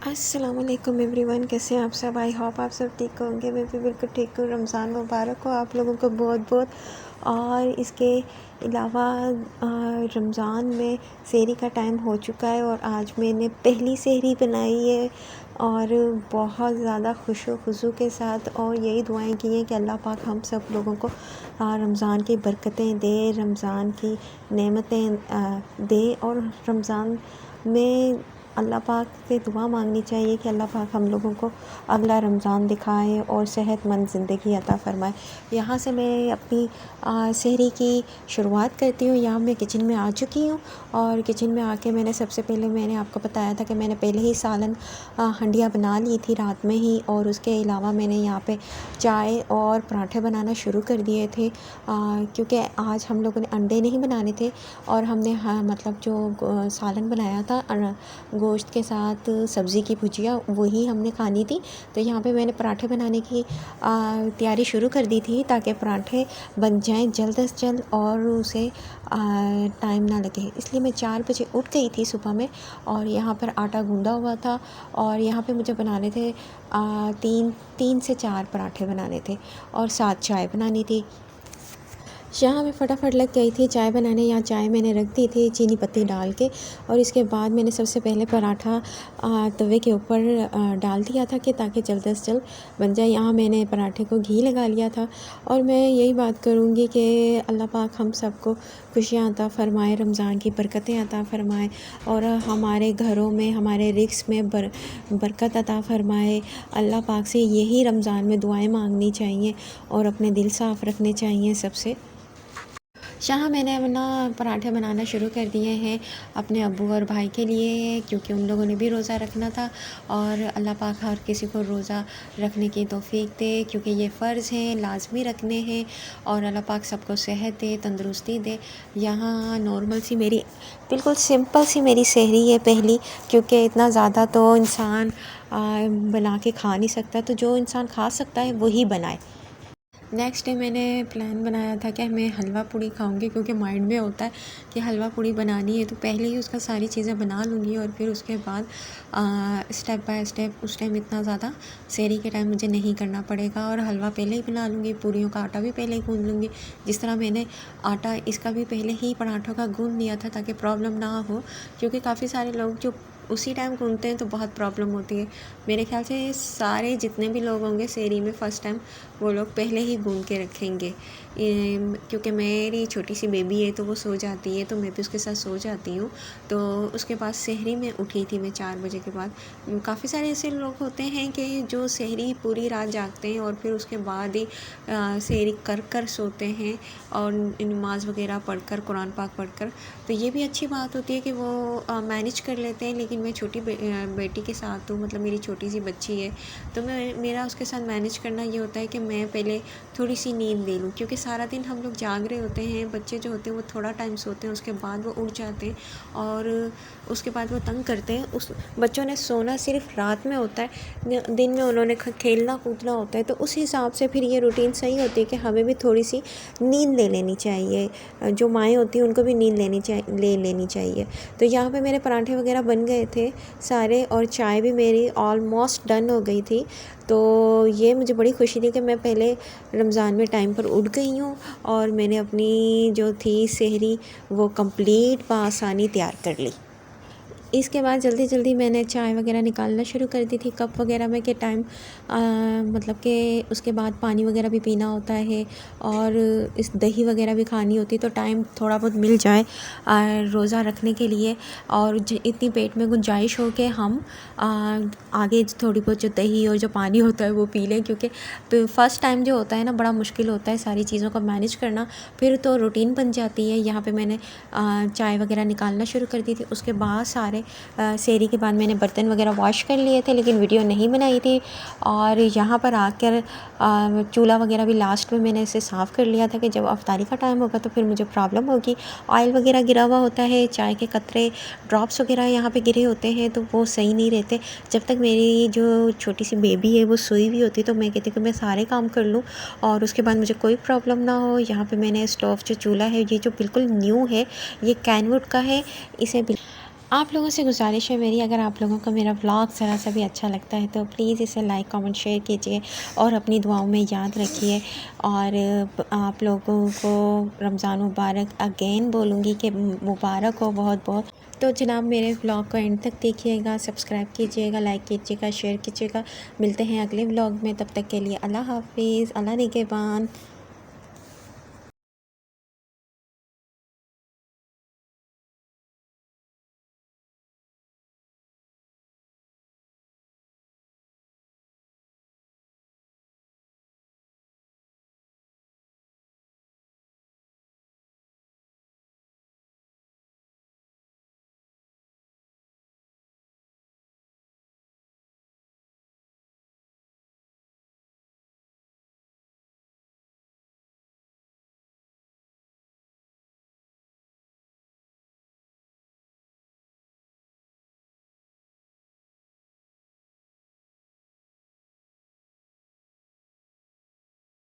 अस्सलाम वालेकुम एवरीवन, कैसे हैं आप सब। आई होप आप सब ठीक होंगे। मैं भी बिल्कुल ठीक हूँ। रमज़ान मुबारक हो आप लोगों को बहुत बहुत। और इसके अलावा रमज़ान में सहरी का टाइम हो चुका है और आज मैंने पहली सहरी बनाई है और बहुत ज़्यादा खुशो खुशू के साथ, और यही दुआएं की हैं कि अल्लाह पाक हम सब लोगों को रमज़ान की बरकतें दे, रमज़ान की नेमतें दे। और रमज़ान में अल्लाह पाक से दुआ मांगनी चाहिए कि अल्लाह पाक हम लोगों को अगला रमज़ान दिखाए और सेहतमंद ज़िंदगी अता फ़रमाए। यहाँ से मैं अपनी सहरी की शुरुआत करती हूँ। यहाँ मैं किचन में आ चुकी हूँ और किचन में आके मैंने सबसे पहले मैंने आपको बताया था कि मैंने पहले ही सालन हंडिया बना ली थी रात में ही, और उसके अलावा मैंने यहाँ पे चाय और पराठे बनाना शुरू कर दिए थे क्योंकि आज हम लोगों ने अंडे नहीं बनाने थे और हमने मतलब जो सालन बनाया था गोश्त के साथ सब्ज़ी की भुजिया वही हमने खानी थी। तो यहाँ पे मैंने पराठे बनाने की तैयारी शुरू कर दी थी ताकि पराठे बन जाएं जल्द से जल्द और उसे टाइम ना लगे। इसलिए मैं 4 बजे उठ गई थी सुबह में और यहाँ पर आटा गूंदा हुआ था और यहाँ पे मुझे बनाने थे 3 से 4 पराठे बनाने थे और साथ चाय बनानी थी। यहाँ मैं फटाफट लग गई थी चाय बनाने। यहाँ चाय मैंने रख दी थी चीनी पत्ती डाल के, और इसके बाद मैंने सबसे पहले पराठा तवे के ऊपर डाल दिया था कि ताकि जल्द से जल्द बन जाए। यहाँ मैंने पराठे को घी लगा लिया था और मैं यही बात करूँगी कि अल्लाह पाक हम सबको खुशियाँ अता फ़रमाए, रमज़ान की बरकतें अता फ़रमाए और हमारे घरों में हमारे रिज़्क़ में बरकत अता फ़रमाए। अल्लाह पाक से यही रमज़ान में दुआएं मांगनी चाहिए और अपने दिल साफ़ रखने चाहिए सबसे। यहाँ मैंने अपना पराठे बनाना शुरू कर दिए हैं अपने अब्बू और भाई के लिए, क्योंकि उन लोगों ने भी रोज़ा रखना था और अल्लाह पाक हर किसी को रोज़ा रखने की तौफीक दे, क्योंकि ये फ़र्ज़ हैं, लाज़मी रखने हैं और अल्लाह पाक सबको सेहत दे, तंदुरुस्ती दे। यहाँ नॉर्मल सी मेरी बिल्कुल सिंपल सी मेरी सहरी है पहली, क्योंकि इतना ज़्यादा तो इंसान बना के खा नहीं सकता, तो जो इंसान खा सकता है वही बनाए। नेक्स्ट डे मैंने प्लान बनाया था कि मैं हलवा पूड़ी खाऊंगी, क्योंकि माइंड में होता है कि हलवा पूड़ी बनानी है तो पहले ही उसका सारी चीज़ें बना लूँगी और फिर उसके बाद स्टेप बाय स्टेप उस टाइम इतना ज़्यादा सहरी के टाइम मुझे नहीं करना पड़ेगा और हलवा पहले ही बना लूँगी, पूड़ियों का आटा भी पहले ही गूँध लूँगी। जिस तरह मैंने आटा इसका भी पहले ही पराठों का गूँध लिया था ताकि प्रॉब्लम ना हो, क्योंकि काफ़ी सारे लोग जो उसी टाइम गूँथते हैं तो बहुत प्रॉब्लम होती है। मेरे ख्याल से सारे जितने भी लोग होंगे सहरी में फ़र्स्ट टाइम वो लोग पहले ही गूँथ के रखेंगे। क्योंकि मेरी छोटी सी बेबी है तो वो सो जाती है तो मैं भी उसके साथ सो जाती हूँ। तो उसके बाद सहरी में उठी थी मैं 4 बजे के बाद। काफ़ी सारे ऐसे लोग होते हैं कि जो सहरी पूरी रात जागते हैं और फिर उसके बाद ही सहरी कर कर सोते हैं और नमाज़ वगैरह पढ़कर, कुरान पाक पढ़कर। तो ये भी अच्छी बात होती है कि वो मैनेज कर लेते हैं। लेकिन मैं छोटी बेटी के साथ हूँ, मतलब मेरी छोटी सी बच्ची है, तो मेरा उसके साथ मैनेज करना ये होता है कि मैं पहले थोड़ी सी नींद ले लूँ, क्योंकि सारा दिन हम लोग जाग रहे होते हैं। बच्चे जो होते हैं वो थोड़ा टाइम सोते हैं, उसके बाद वो उठ जाते हैं और उसके बाद वो तंग करते हैं। उस बच्चों ने सोना सिर्फ रात में होता है, दिन में उन्होंने खेलना कूदना होता है। तो उस हिसाब से फिर ये रूटीन सही होती है कि हमें भी थोड़ी सी नींद ले लेनी चाहिए। जो माएँ होती हैं उनको भी नींद ले लेनी चाहिए। तो यहाँ पे मेरे पराठे वगैरह बन गए थे सारे और चाय भी मेरी ऑलमोस्ट डन हो गई थी। तो ये मुझे बड़ी खुशी थी कि मैं पहले रमज़ान में टाइम पर उठ गई हूँ और मैंने अपनी जो थी सहरी वो कंप्लीट बआसानी तैयार कर ली। इसके बाद जल्दी जल्दी मैंने चाय वगैरह निकालना शुरू कर दी थी कप वगैरह में के टाइम, मतलब कि उसके बाद पानी वगैरह भी पीना होता है और इस दही वगैरह भी खानी होती है, तो टाइम थोड़ा बहुत मिल जाए रोज़ा रखने के लिए और इतनी पेट में गुंजाइश हो के हम आगे थोड़ी बहुत जो दही और जो पानी होता है वो पी लें, क्योंकि फ़र्स्ट टाइम जो होता है ना बड़ा मुश्किल होता है सारी चीज़ों को मैनेज करना, फिर तो रूटीन बन जाती है। यहाँ पे मैंने चाय वगैरह निकालना शुरू कर दी थी। उसके बाद सारे सहरी के बाद मैंने बर्तन वगैरह वॉश कर लिए थे, लेकिन वीडियो नहीं बनाई थी। और यहाँ पर आकर चूल्हा वगैरह भी लास्ट में मैंने इसे साफ़ कर लिया था कि जब अफ्तारी का टाइम होगा तो फिर मुझे प्रॉब्लम होगी। ऑयल वगैरह गिरा हुआ होता है, चाय के कतरे ड्रॉप्स वगैरह यहाँ पे गिरे होते हैं तो वो सही नहीं रहते। जब तक मेरी जो छोटी सी बेबी है वो सोई हुई होती तो मैं कहती हूँ कि मैं सारे काम कर लूँ और उसके बाद मुझे कोई प्रॉब्लम ना हो। यहाँ पे मैंने स्टोव जो चूल्हा है ये जो बिल्कुल न्यू है, ये कैनवुड का है। इसे आप लोगों से गुजारिश है मेरी, अगर आप लोगों को मेरा व्लॉग ज़रा सा भी अच्छा लगता है तो प्लीज़ इसे लाइक कमेंट शेयर कीजिए और अपनी दुआओं में याद रखिए। और आप लोगों को रमज़ान मुबारक अगेन बोलूँगी कि मुबारक हो बहुत बहुत। तो जनाब मेरे व्लॉग को एंड तक देखिएगा, सब्सक्राइब कीजिएगा, लाइक कीजिएगा, शेयर कीजिएगा। मिलते हैं अगले व्लॉग में, तब तक के लिए अल्लाह हाफिज़, अल्लाह निगहबान।